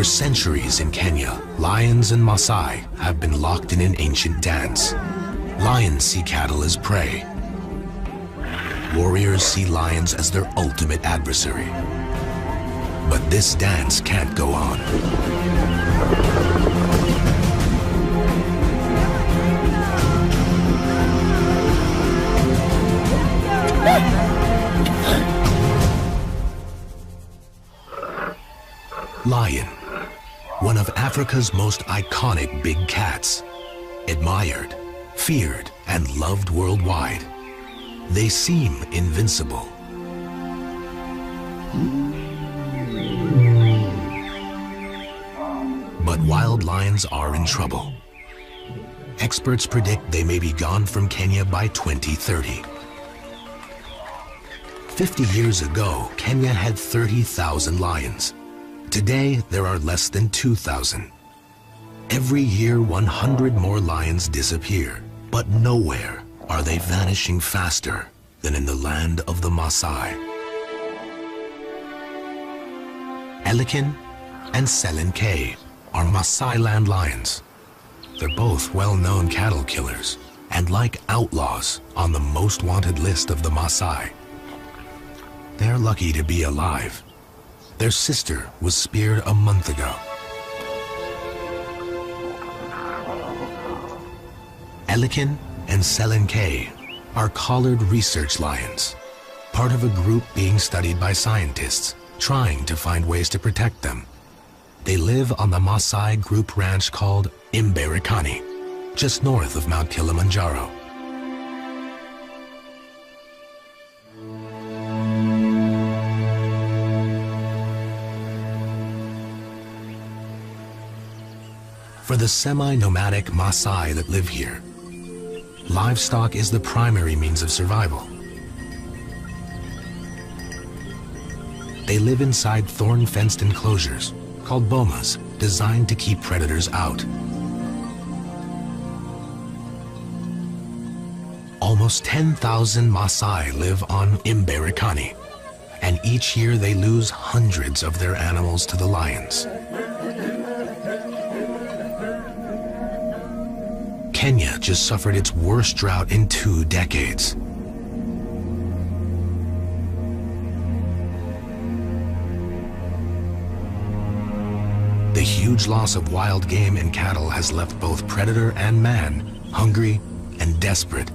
For centuries in Kenya, lions and Maasai have been locked in an ancient dance. Lions see cattle as prey. Warriors see lions as their ultimate adversary. But this dance can't go on. Lion, one of Africa's most iconic big cats, admired, feared, and loved worldwide. They seem invincible. But wild lions are in trouble. Experts predict they may be gone from Kenya by 2030. 50 years ago, Kenya had 30,000 lions. Today, there are less than 2,000. Every year, 100 more lions disappear, but nowhere are they vanishing faster than in the land of the Maasai. Elikin and Selenkei are Maasai land lions. They're both well-known cattle killers and like outlaws on the most wanted list of the Maasai. They're lucky to be alive. Their sister was speared a month ago. Elikin and Selenkei are collared research lions, part of a group being studied by scientists trying to find ways to protect them. They live on the Maasai group ranch called Imberikani, just north of Mount Kilimanjaro. For the semi-nomadic Maasai that live here, livestock is the primary means of survival. They live inside thorn-fenced enclosures called bomas, designed to keep predators out. Almost 10,000 Maasai live on Imberikani, and each year they lose hundreds of their animals to the lions. Kenya just suffered its worst drought in 2 decades. The huge loss of wild game and cattle has left both predator and man hungry and desperate.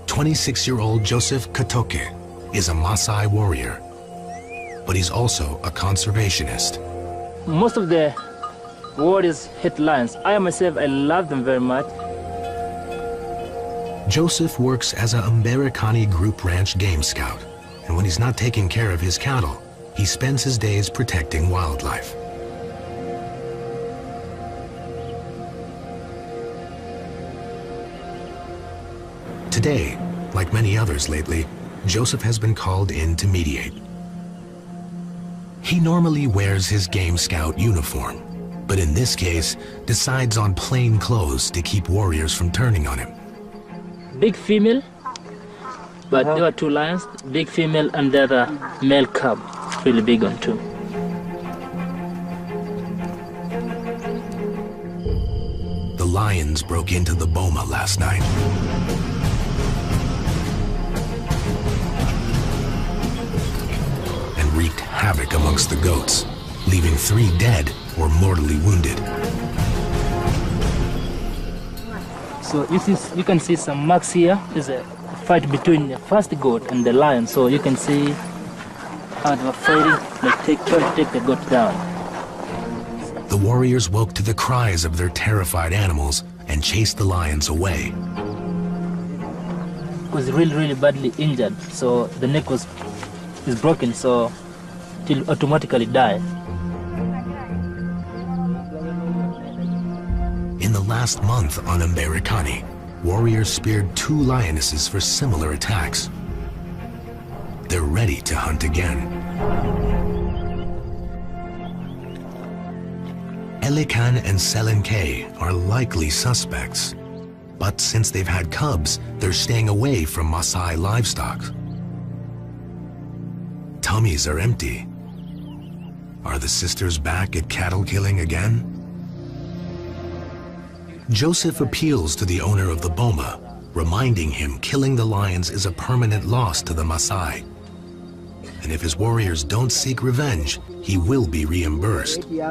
26-year-old Joseph Katoke is a Maasai warrior, but he's also a conservationist. Most of the warriors hate lions. I myself, I love them very much. Joseph works as a Imberikani group ranch game scout, and when he's not taking care of his cattle, he spends his days protecting wildlife. Today, like many others lately, Joseph has been called in to mediate. He normally wears his game scout uniform, but in this case, decides on plain clothes to keep warriors from turning on him. Big female, but there were 2 lions, big female and the other male cub, really big one too. The lions broke into the boma last night. And wreaked havoc amongst the goats, leaving 3 dead or mortally wounded. So you can see some marks here. There's a fight between the first goat and the lion. So you can see how they were fighting. They try to take the goat down. The warriors woke to the cries of their terrified animals and chased the lions away. It was really badly injured. So the neck is broken, so it will automatically die. In the last month on Imberikani, warriors speared 2 lionesses for similar attacks. They're ready to hunt again. Elikan and Selenkei are likely suspects, but since they've had cubs, they're staying away from Maasai livestock. Tummies are empty, Are the sisters back at cattle killing again? Joseph appeals to the owner of the boma, reminding him killing the lions is a permanent loss to the Maasai. And if his warriors don't seek revenge, he will be reimbursed. The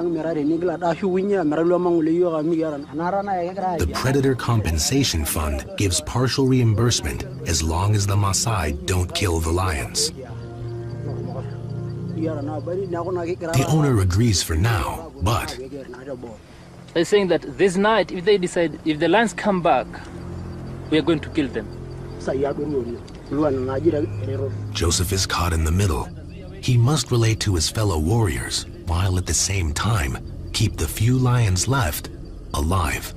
Predator Compensation Fund gives partial reimbursement as long as the Maasai don't kill the lions. The owner agrees for now, but they're saying that this night, if they decide, if the lions come back, we are going to kill them. Joseph is caught in the middle. He must relate to his fellow warriors, while at the same time keep the few lions left alive.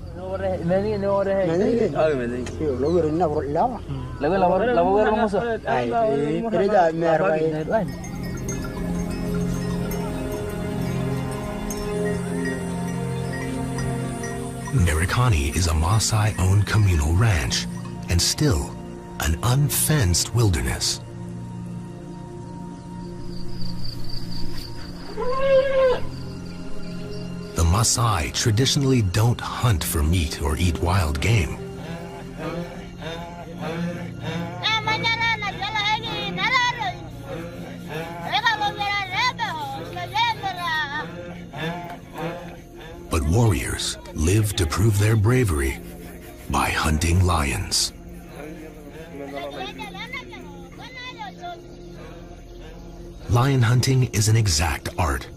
Merikani is a Maasai-owned communal ranch, and still an unfenced wilderness. The Maasai traditionally don't hunt for meat or eat wild game. But warriors live to prove their bravery by hunting lions. Lion hunting is an exact art.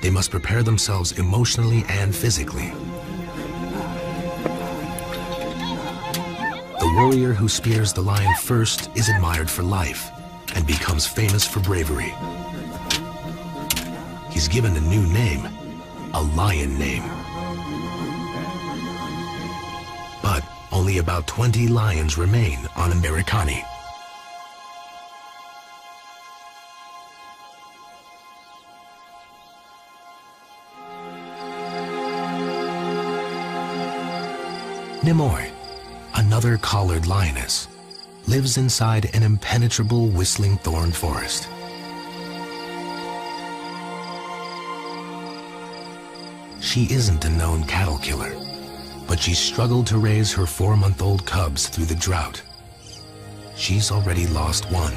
They must prepare themselves emotionally and physically. The warrior who spears the lion first is admired for life and becomes famous for bravery. He's given a new name, a lion name. But only about 20 lions remain on Merikani. Nimoy, another collared lioness, lives inside an impenetrable whistling thorn forest. She isn't a known cattle killer, but she struggled to raise her 4-month-old cubs through the drought. She's already lost one,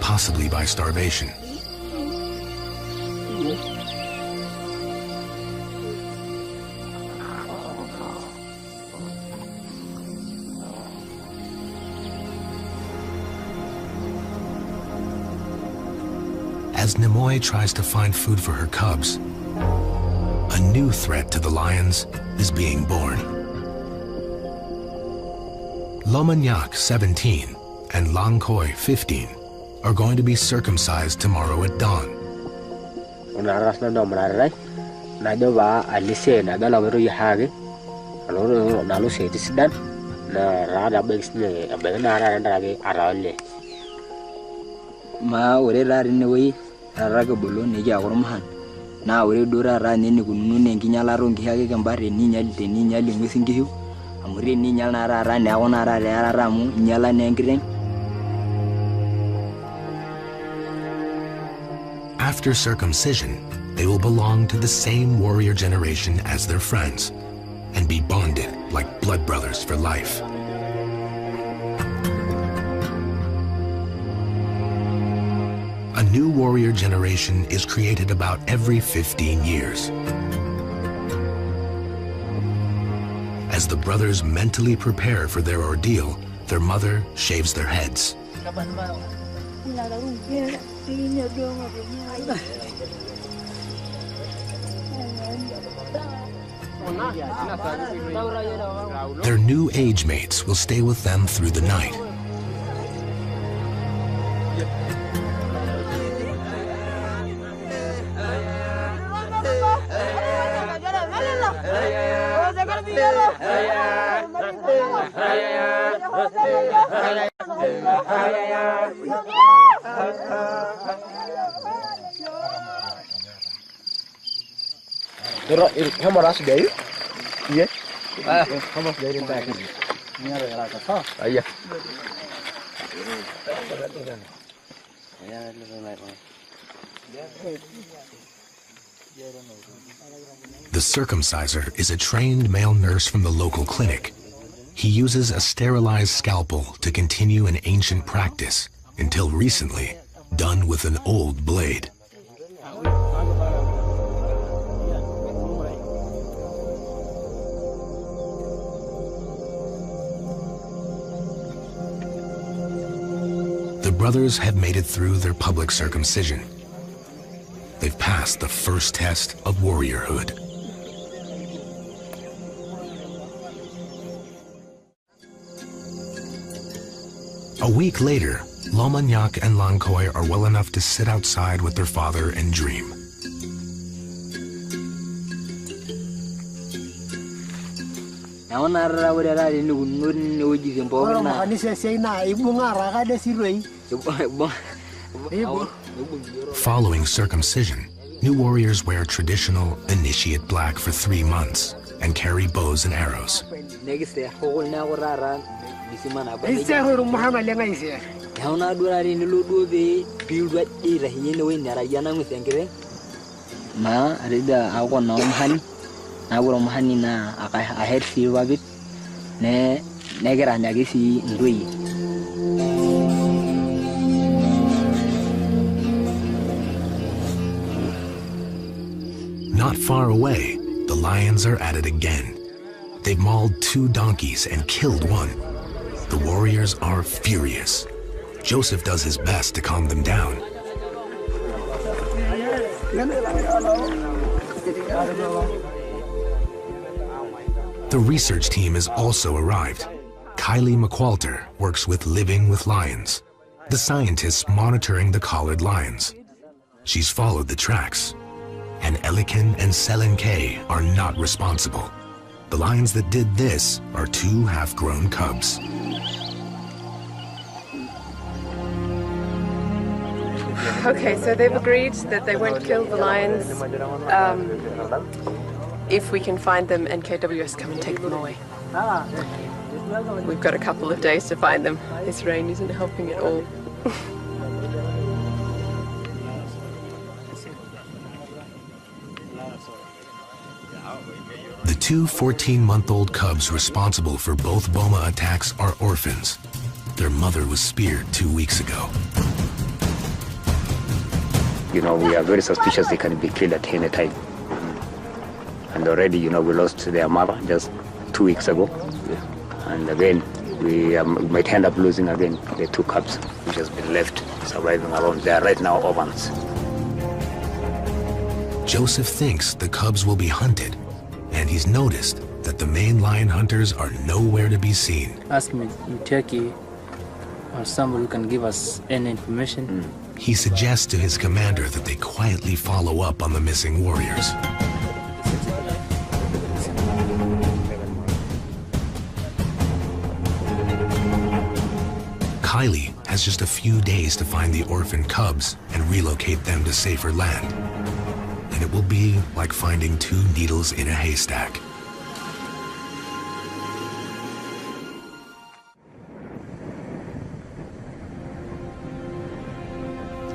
possibly by starvation. As Nimoy tries to find food for her cubs, a new threat to the lions is being born. Lomanyak, 17, and Langkoi, 15, are going to be circumcised tomorrow at dawn. Raga bulon ne ja gormahan na wure dora ra ne ni gunu ne nginyala rongi hage gambare ni nyali te ni nyali ngusingihu amure ni nyala ra ne awona ra mu nyala ne ngireng. After circumcision, they will belong to the same warrior generation as their friends and be bonded like blood brothers for life. A new warrior generation is created about every 15 years. As the brothers mentally prepare for their ordeal, their mother shaves their heads. Their new age mates will stay with them through the night. How much do you? Yeah. How much do you back? Yeah. The circumciser is a trained male nurse from the local clinic. He uses a sterilized scalpel to continue an ancient practice, until recently done with an old blade. The brothers have made it through their public circumcision. They've passed the first test of warriorhood. A week later, Lomanyak and Lankoi are well enough to sit outside with their father and dream. Following circumcision, new warriors wear traditional initiate black for 3 months and carry bows and arrows. Not far away, the lions are at it again. They've mauled 2 donkeys and killed 1. The warriors are furious. Joseph does his best to calm them down. The research team has also arrived. Kylie McQualter works with Living with Lions, the scientists monitoring the collared lions. She's followed the tracks. And Elikin and Selen are not responsible. The lions that did this are 2 half-grown cubs. Okay, so they've agreed that they won't kill the lions if we can find them and KWS come and take them away. We've got a couple of days to find them. This rain isn't helping at all. The 2 14-month-old cubs responsible for both Boma attacks are orphans. Their mother was speared 2 weeks ago. We are very suspicious they can be killed at any time. And already, we lost their mother just 2 weeks ago. And again, we might end up losing again the 2 cubs which has been left surviving around. They are right now orphans. Joseph thinks the cubs will be hunted, and he's noticed that the main lion hunters are nowhere to be seen. Ask me in Turkey or someone who can give us any information. He suggests to his commander that they quietly follow up on the missing warriors. Kylie has just a few days to find the orphaned cubs and relocate them to safer land. And it will be like finding 2 needles in a haystack.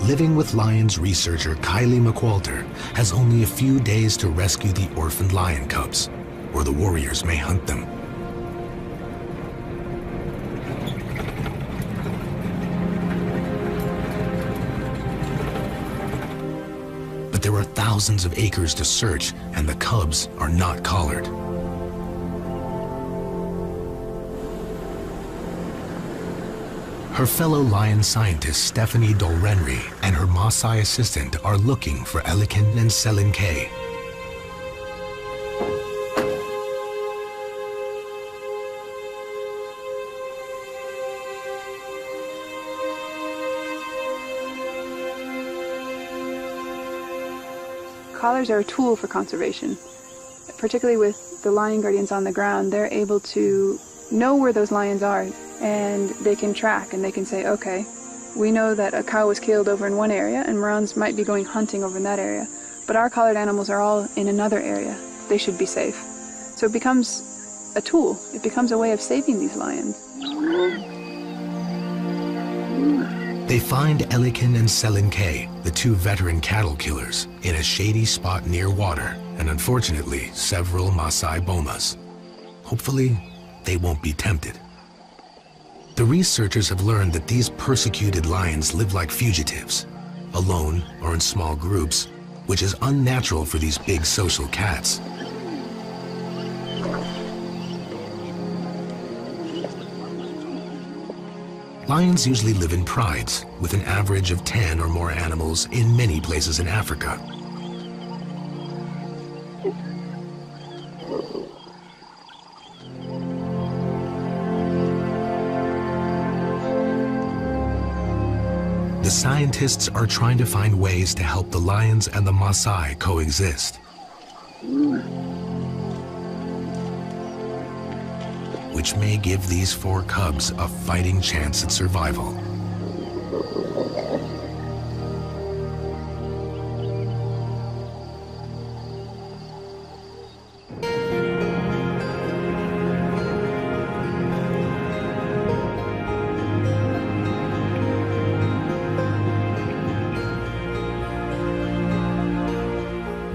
Living with Lions researcher Kylie McQualter has only a few days to rescue the orphaned lion cubs, or the warriors may hunt them. But there are thousands of acres to search, and the cubs are not collared. Her fellow lion scientist Stephanie Dolrenry and her Maasai assistant are looking for Elikin and Selen. Collars are a tool for conservation. Particularly with the lion guardians on the ground, they're able to know where those lions are, and they can track and they can say, okay, we know that a cow was killed over in one area and Morans might be going hunting over in that area, but our collared animals are all in another area. They should be safe. So it becomes a tool. It becomes a way of saving these lions. They find Elikin and Selinkei, the two veteran cattle killers, in a shady spot near water and unfortunately several Maasai bomas. Hopefully, they won't be tempted. The researchers have learned that these persecuted lions live like fugitives, alone or in small groups, which is unnatural for these big social cats. Lions usually live in prides, with an average of 10 or more animals in many places in Africa. The scientists are trying to find ways to help the lions and the Maasai coexist, which may give these 4 cubs a fighting chance at survival.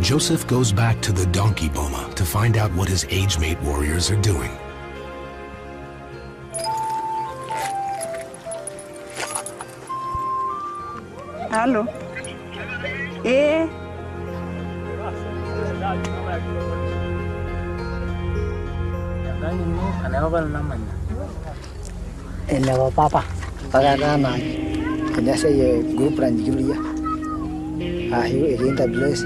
Joseph goes back to the donkey boma to find out what his age-mate warriors are doing. Hello. Eh? Elewa papa, pagana kanya say group ranjuriya. Ahi erinta bless.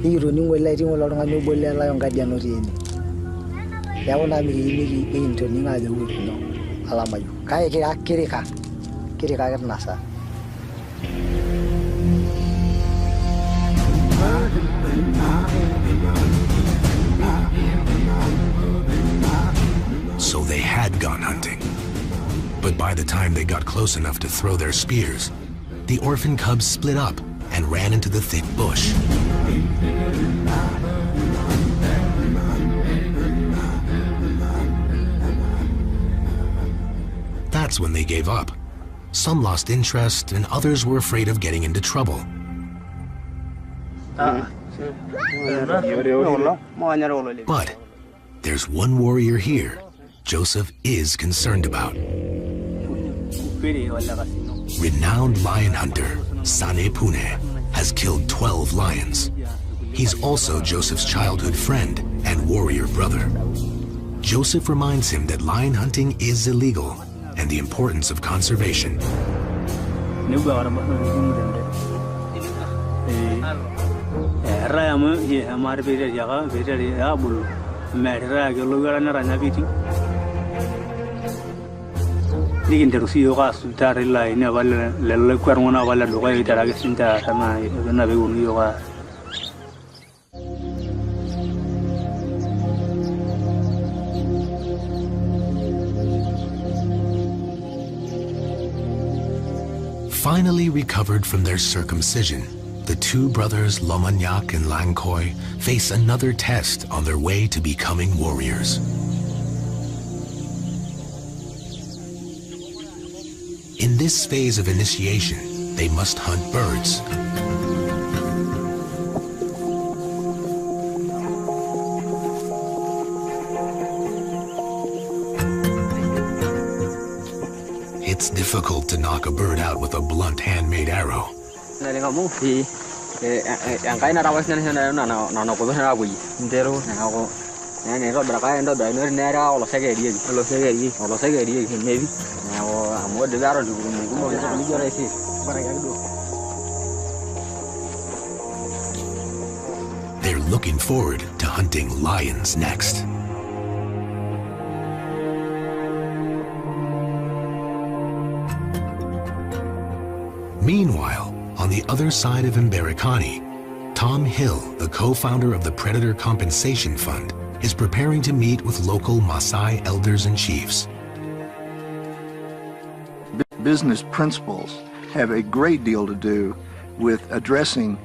Iro ningo la ringo la ngani bolle la yonga diano rini. Ya wona mi into ninga de wuto no. Alamayo. Kai kirika nasa. So they had gone hunting. But by the time they got close enough to throw their spears, the orphan cubs split up and ran into the thick bush. That's when they gave up. Some lost interest and others were afraid of getting into trouble. But there's one warrior here Joseph is concerned about. Renowned lion hunter Sane Pune has killed 12 lions. He's also Joseph's childhood friend and warrior brother. Joseph reminds him that lion hunting is illegal and the importance of conservation. Finally recovered from their circumcision, the two brothers Lomagnac and Lankoy face another test on their way to becoming warriors. In this phase of initiation, they must hunt birds. It's difficult to knock a bird out with a blunt handmade arrow. They're looking forward to hunting lions next. Meanwhile, on the other side of Mberikani, Tom Hill, the co-founder of the Predator Compensation Fund, is preparing to meet with local Maasai elders and chiefs. Business principles have a great deal to do with addressing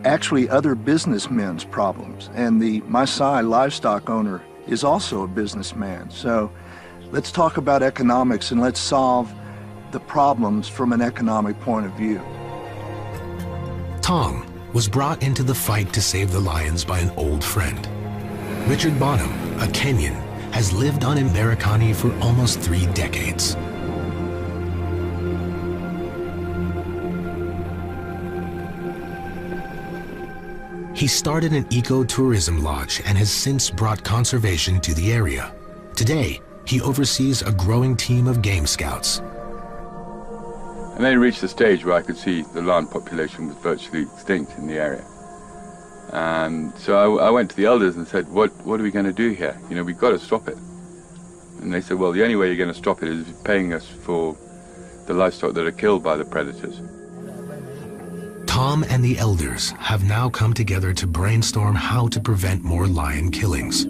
actually other businessmen's problems. And the Maasai livestock owner is also a businessman. So let's talk about economics and let's solve the problems from an economic point of view. Tom was brought into the fight to save the lions by an old friend. Richard Bonham, a Kenyan, has lived on Mberekani for almost 3 decades. He started an eco-tourism lodge and has since brought conservation to the area. Today, he oversees a growing team of game scouts. And then it reached a stage where I could see the lion population was virtually extinct in the area. So I went to the elders and said, what are we going to do here? You know, we've got to stop it. And they said, well, the only way you're going to stop it is paying us for the livestock that are killed by the predators. Tom and the elders have now come together to brainstorm how to prevent more lion killings.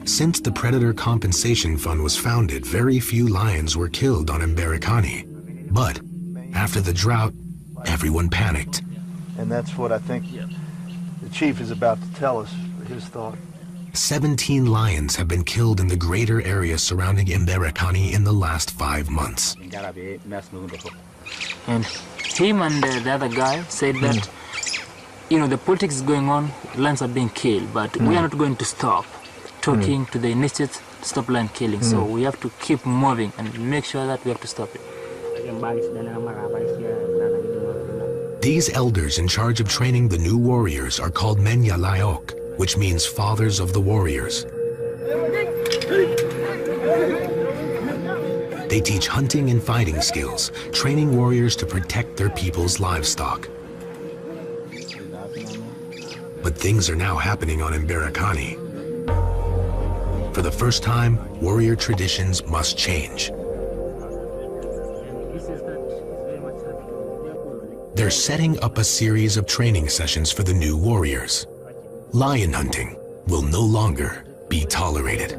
Since the Predator Compensation Fund was founded, very few lions were killed on Mberekani. But after the drought, everyone panicked. And that's what I think the chief is about to tell us, his thought. 17 lions have been killed in the greater area surrounding Mberekani in the last 5 months. And him and the other guy said that, you know, the politics is going on, lions are being killed, but we are not going to stop talking to the initiative to stop lion killing. So we have to keep moving and make sure that we have to stop it. These elders in charge of training the new warriors are called Menyalayok, which means fathers of the warriors. They teach hunting and fighting skills, training warriors to protect their people's livestock. But things are now happening on Mberekani. For the first time, warrior traditions must change. They're setting up a series of training sessions for the new warriors. Lion hunting will no longer be tolerated.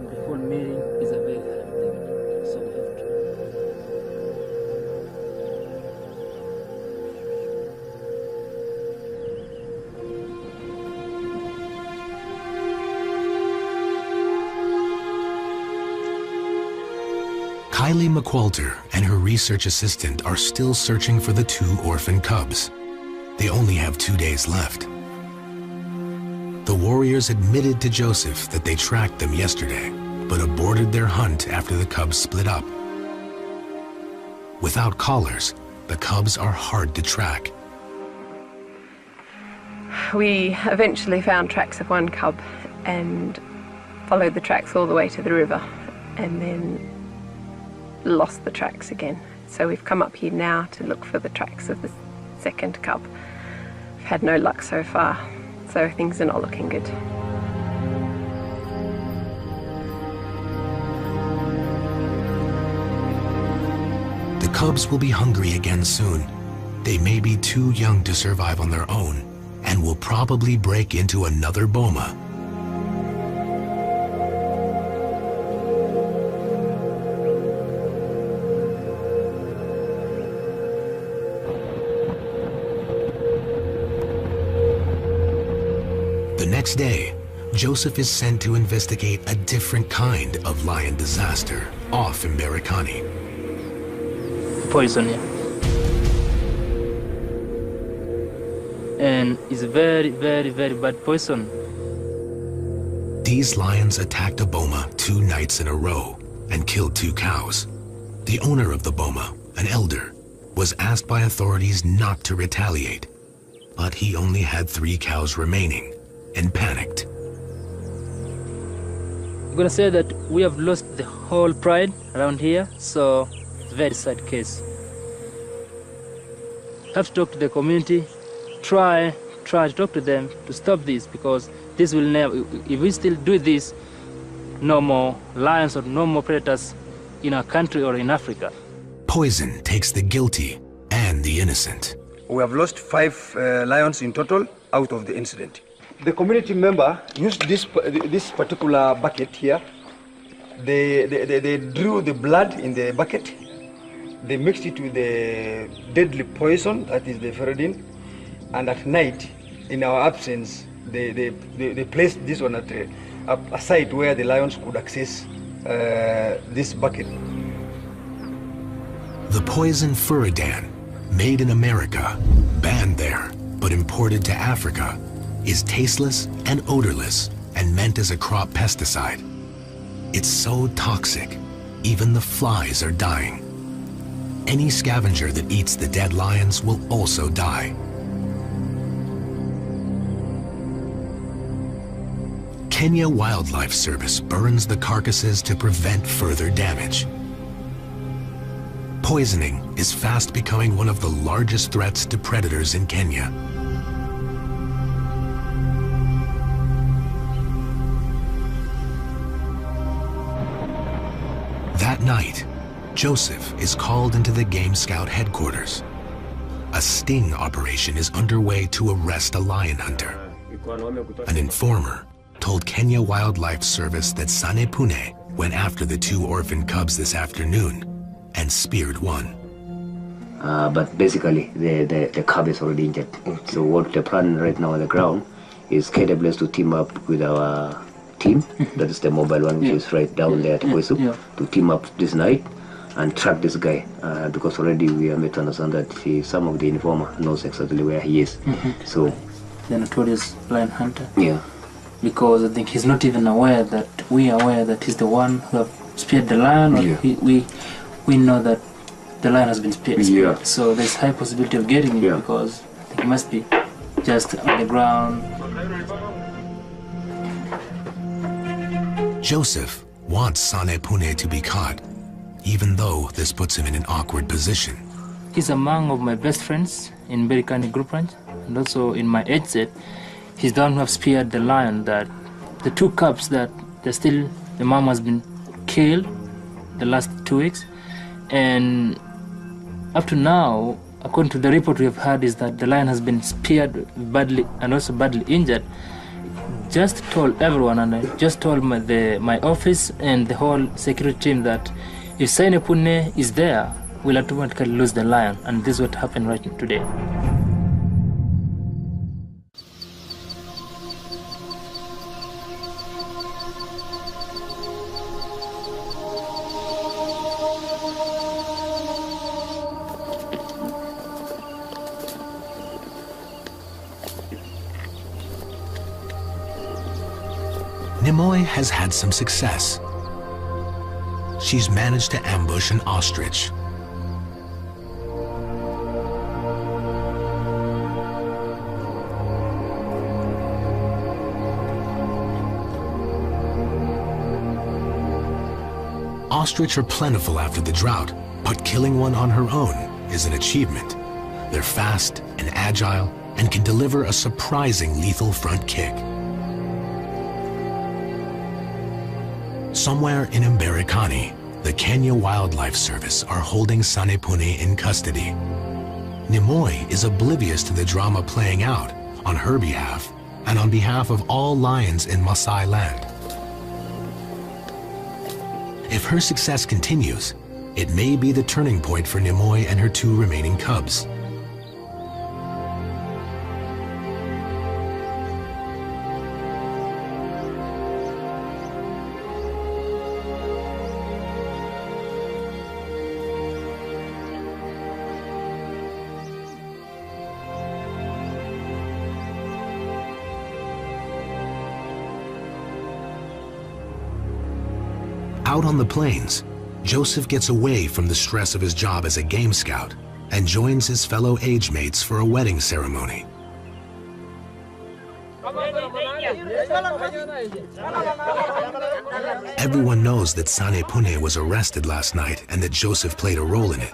Kylie McWalter and her research assistant are still searching for the 2 orphan cubs. They only have 2 days left. The warriors admitted to Joseph that they tracked them yesterday, but aborted their hunt after the cubs split up. Without collars, the cubs are hard to track. We eventually found tracks of one cub and followed the tracks all the way to the river, and then lost the tracks again. So we've come up here now to look for the tracks of the second cub. We've had no luck so far, so things are not looking good. The cubs will be hungry again soon. They may be too young to survive on their own and will probably break into another boma. The next day, Joseph is sent to investigate a different kind of lion disaster off Mberekani. Poison, yeah. And it's very, very, very bad poison. These lions attacked a boma 2 nights in a row and killed 2 cows. The owner of the boma, an elder, was asked by authorities not to retaliate, but he only had 3 cows remaining and panicked. I'm gonna say that we have lost the whole pride around here, so it's a very sad case. Have to talk to the community, try to talk to them to stop this, because this will never, if we still do this, no more lions or no more predators in our country or in Africa. Poison takes the guilty and the innocent. We have lost 5 lions in total out of the incident. The community member used this particular bucket here. They drew the blood in the bucket. They mixed it with the deadly poison, that is the ferrodin, and at night, in our absence, they placed this one at a site where the lions could access this bucket. The poison furidan, made in America, banned there, but imported to Africa, is tasteless and odorless and meant as a crop pesticide. It's so toxic, even the flies are dying. Any scavenger that eats the dead lions will also die. Kenya Wildlife Service burns the carcasses to prevent further damage. Poisoning is fast becoming one of the largest threats to predators in Kenya. That night, Joseph is called into the Game Scout headquarters. A sting operation is underway to arrest a lion hunter. An informer told Kenya Wildlife Service that Sane Pune went after the 2 orphan cubs this afternoon and speared one. But basically, the cub is already injured. So what the plan right now on the ground is KWS to team up with our team, that is the mobile one, which is right down there at Kwesu, to team up this night and track this guy, because already we are made to understand that some of the informer knows exactly where he is. So the notorious lion hunter. Yeah. Because I think he's not even aware that we are aware that he's the one who have speared the lion, or we know that the lion has been speared. So there's high possibility of getting him because I think he must be just on the ground. Joseph wants Sane Pune to be caught, even though this puts him in an awkward position. He's among of my best friends in Berikani Group Ranch, and also in my age set. He's the one who have speared the lion that the 2 cubs that the mom has been killed the last 2 weeks. And up to now, according to the report we have had, is that the lion has been speared badly and also badly injured. Just told everyone, and I just told my office and the whole security team that if Sane Pune is there, we'll automatically lose the lion. And this is what happened right today. Nimoy has had some success. She's managed to ambush an ostrich. Ostrich are plentiful after the drought, but killing one on her own is an achievement. They're fast and agile and can deliver a surprising lethal front kick. Somewhere in Mberikani, the Kenya Wildlife Service are holding Sane Pune in custody. Nimoy is oblivious to the drama playing out on her behalf and on behalf of all lions in Maasai land. If her success continues, it may be the turning point for Nimoy and her 2 remaining cubs. Out on the plains, Joseph gets away from the stress of his job as a game scout and joins his fellow age mates for a wedding ceremony. Everyone knows that Sane Pune was arrested last night and that Joseph played a role in it.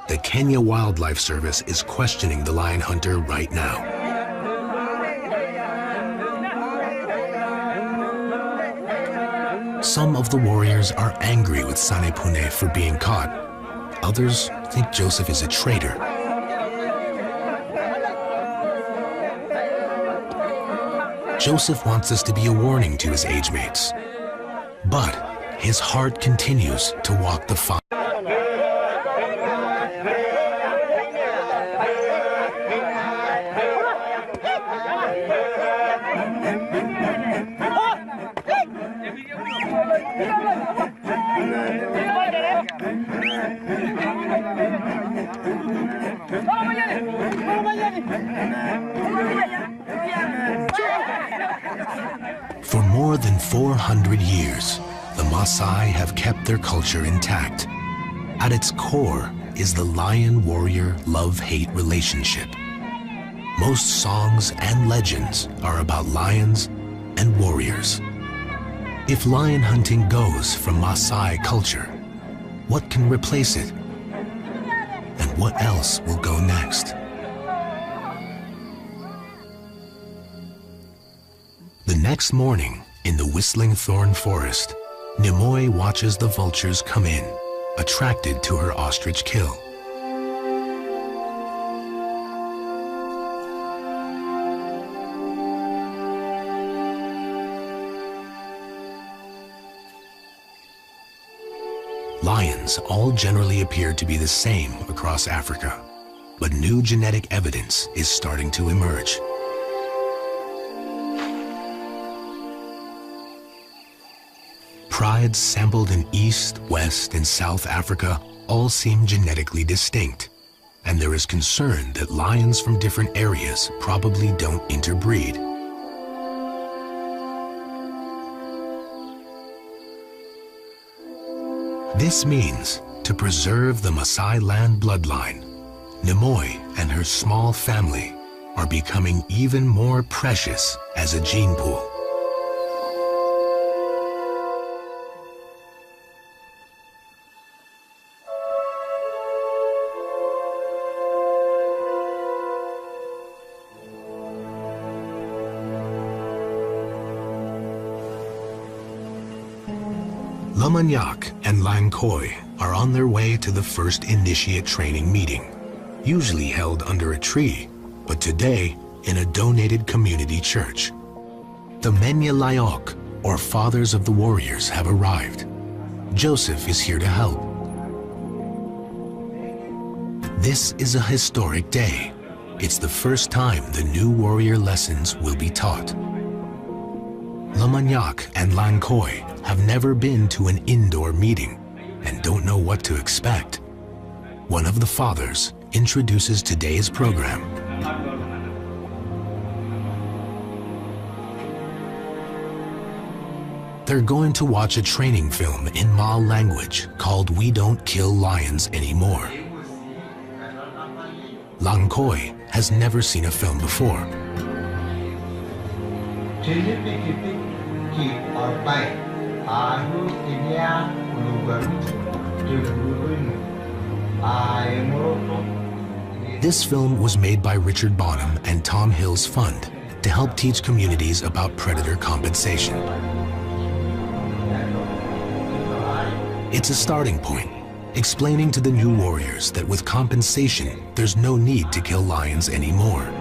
The Kenya Wildlife Service is questioning the lion hunter right now. Some of the warriors are angry with Sane Pune for being caught. Others think Joseph is a traitor. Joseph wants this to be a warning to his age mates. But his heart continues to walk the fine. For more than 400 years, the Maasai have kept their culture intact. At its core is the lion-warrior love-hate relationship. Most songs and legends are about lions and warriors. If lion hunting goes from Maasai culture, what can replace it? And what else will go next? The next morning, in the whistling thorn forest, Nimoy watches the vultures come in, attracted to her ostrich kill. Lions all generally appear to be the same across Africa, but new genetic evidence is starting to emerge. Prides sampled in East, West, and South Africa all seem genetically distinct, and there is concern that lions from different areas probably don't interbreed. This means, to preserve the Maasai land bloodline, Nimoy and her small family are becoming even more precious as a gene pool. Lamanyak and Lankoi are on their way to the first initiate training meeting, usually held under a tree, but today in a donated community church. The Menya Layok, or Fathers of the Warriors, have arrived. Joseph is here to help. This is a historic day. It's the first time the new warrior lessons will be taught. Lamanyak and Lankoi have never been to an indoor meeting and don't know what to expect. One of the fathers introduces today's program. They're going to watch a training film in Ma language called We Don't Kill Lions Anymore. Lankoi has never seen a film before. This film was made by Richard Bonham and Tom Hill's Fund to help teach communities about predator compensation. It's a starting point, explaining to the new warriors that with compensation, there's no need to kill lions anymore.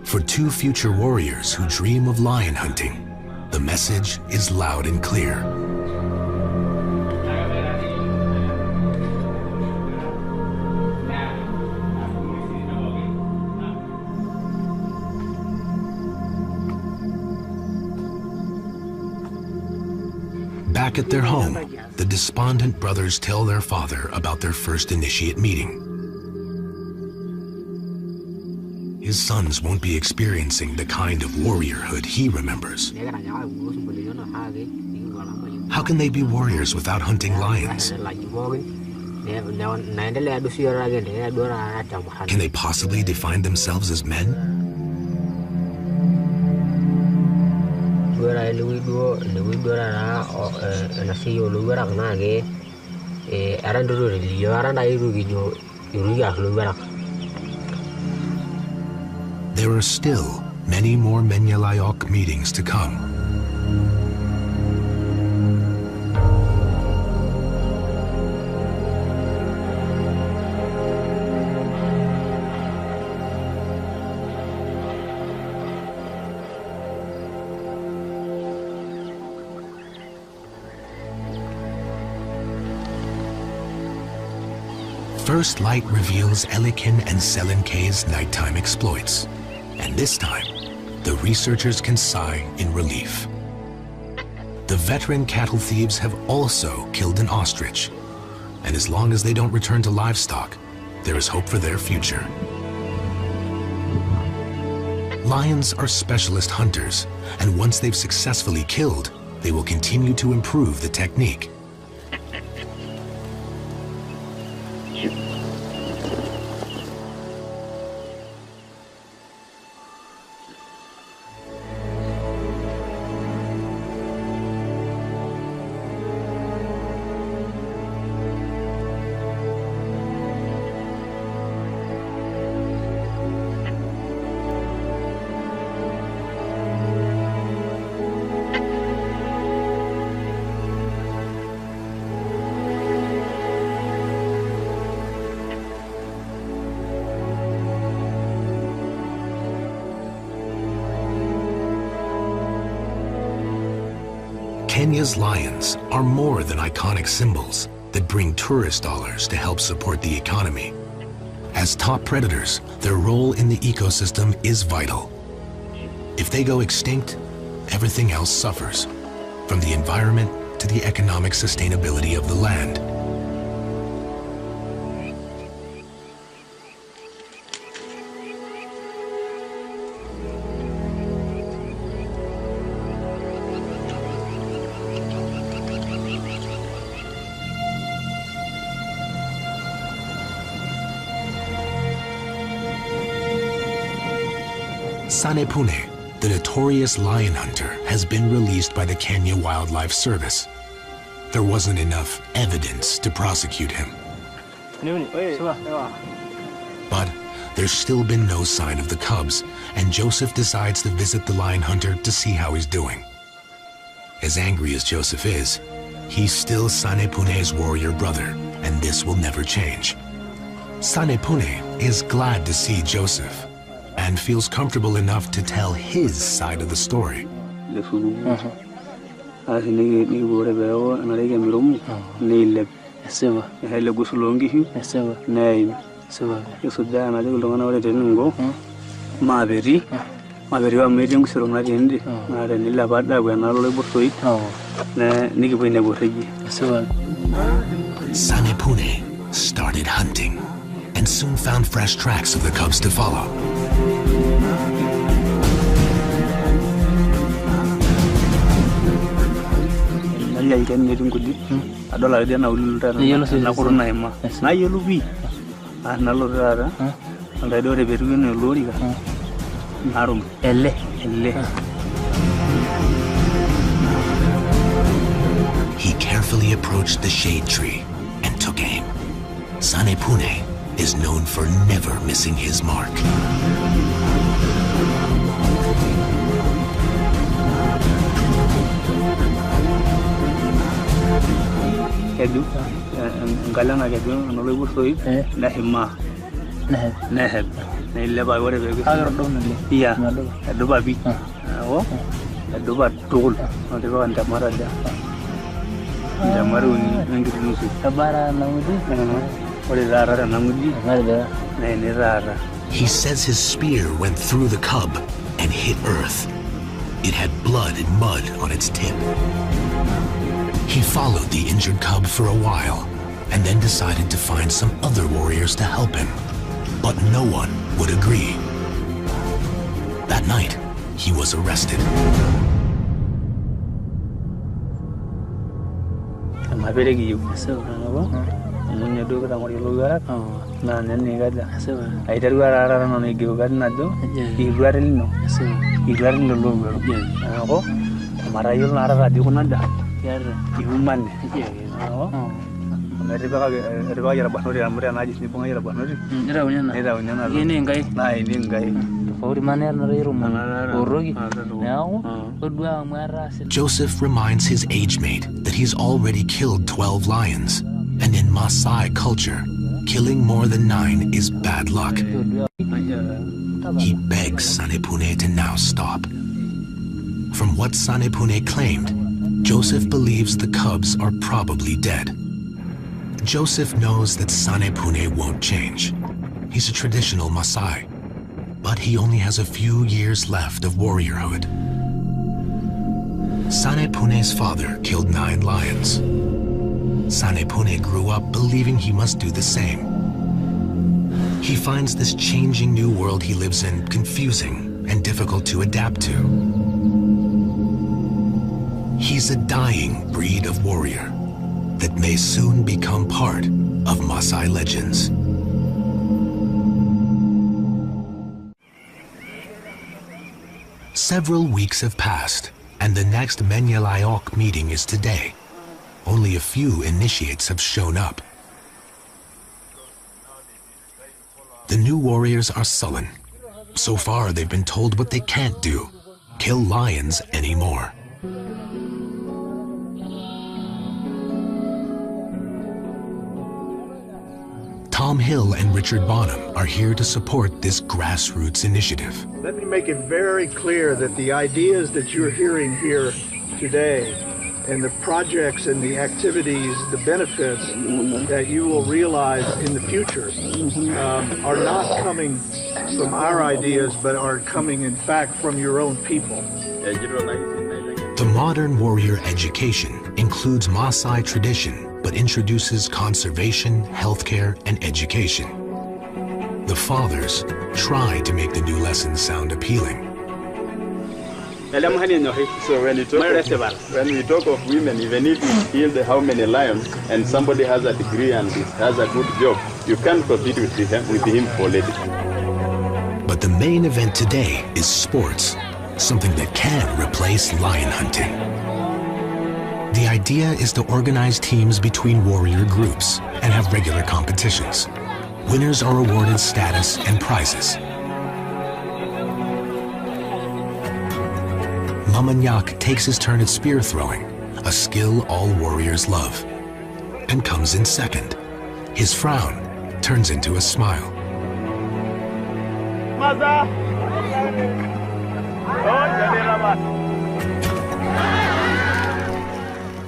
For two future warriors who dream of lion hunting, the message is loud and clear. Back at their home, the despondent brothers tell their father about their first initiate meeting. His sons won't be experiencing the kind of warriorhood he remembers. How can they be warriors without hunting lions? Can they possibly define themselves as men? There are still many more Menya Layok meetings to come. First light reveals Elikin and Selenkei's nighttime exploits. And this time, the researchers can sigh in relief. the veteran cattle thieves have also killed an ostrich. And as long as they don't return to livestock, there is hope for their future. Lions are specialist hunters, and once they've successfully killed, they will continue to improve the technique. Kenya's lions are more than iconic symbols that bring tourist dollars to help support the economy. As top predators, their role in the ecosystem is vital. If they go extinct, everything else suffers, from the environment to the economic sustainability of the land. Sanepune, the notorious lion hunter, has been released by the Kenya Wildlife Service. There wasn't enough evidence to prosecute him. But there's still been no sign of the cubs, and Joseph decides to visit the lion hunter to see how he's doing. As angry as Joseph is, he's still Sanepune's warrior brother, and this will never change. Sanepune is glad to see Joseph, and feels comfortable enough to tell his side of the story. Sanepune started hunting and soon found fresh tracks of the cubs to follow. He carefully approached the shade tree and took aim. Sanepune is known for never missing his mark. He says his spear went through the cub and hit earth. It had blood and mud on its tip. He followed the injured cub for a while and then decided to find some other warriors to help him. But no one would agree. That night, he was arrested. Joseph reminds his age mate that he's already killed 12 lions, and in Maasai culture, killing more than 9 is bad luck. He begs Sanepune to now stop. From what Sanepune claimed, Joseph believes the cubs are probably dead. Joseph knows that Sanepune won't change. He's a traditional Maasai, but he only has a few years left of warriorhood. Sanepune's father killed 9 lions. Sanepune grew up believing he must do the same. He finds this changing new world he lives in confusing and difficult to adapt to. He's a dying breed of warrior that may soon become part of Maasai legends. Several weeks have passed, and the next Menyalayok meeting is today. Only a few initiates have shown up. The new warriors are sullen. So far, they've been told what they can't do: kill lions anymore. Tom Hill and Richard Bonham are here to support this grassroots initiative. Let me make it very clear that the ideas that you're hearing here today and the projects and the activities, the benefits that you will realize in the future are not coming from our ideas, but are coming, in fact, from your own people. The modern warrior education includes Maasai tradition, but introduces conservation, healthcare, and education. The fathers try to make the new lessons sound appealing. So when we talk of women, even if you kill how many lions and somebody has a degree and has a good job, you can't compete with him for lady. But the main event today is sports, something that can replace lion hunting. The idea is to organize teams between warrior groups and have regular competitions. Winners are awarded status and prizes. Mamanyak takes his turn at spear throwing, a skill all warriors love, and comes in second. His frown turns into a smile.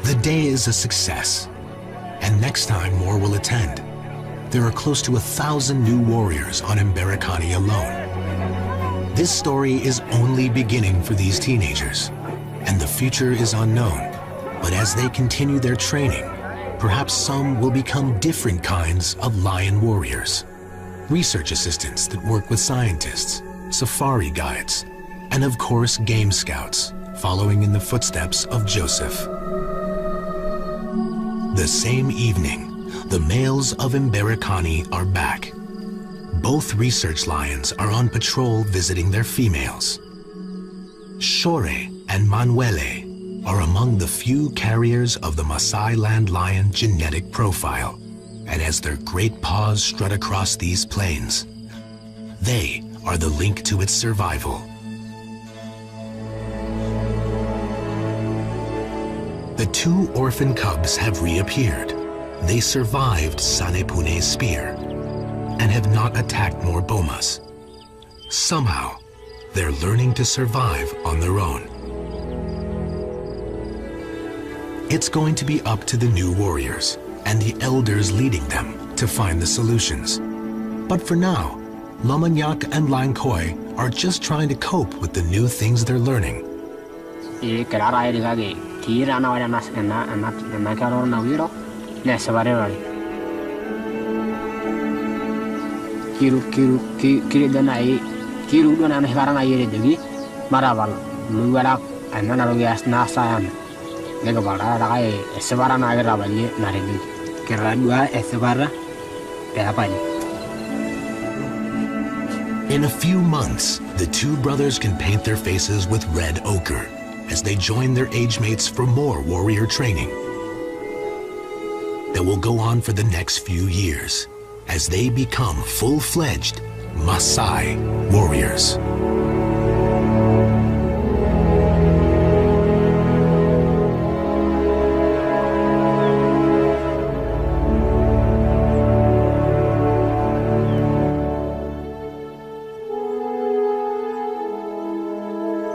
The day is a success, and next time more will attend. There are close to 1,000 new warriors on Mberikani alone. This story is only beginning for these teenagers, and the future is unknown. But as they continue their training, perhaps some will become different kinds of lion warriors. Research assistants that work with scientists, safari guides, and of course game scouts, following in the footsteps of Joseph. The same evening, the males of Mberikani are back. Both research lions are on patrol visiting their females. Shore and Manuele are among the few carriers of the Maasai land lion genetic profile, and as their great paws strut across these plains, they are the link to its survival. The 2 orphan cubs have reappeared. They survived Sanepune's spear and have not attacked more bomas. Somehow, they're learning to survive on their own. It's going to be up to the new warriors and the elders leading them to find the solutions. But for now, Lomanyak and Lankoi are just trying to cope with the new things they're learning. In a few months, the 2 brothers can paint their faces with red ochre as they join their age mates for more warrior training that will go on for the next few years as they become full-fledged Maasai warriors.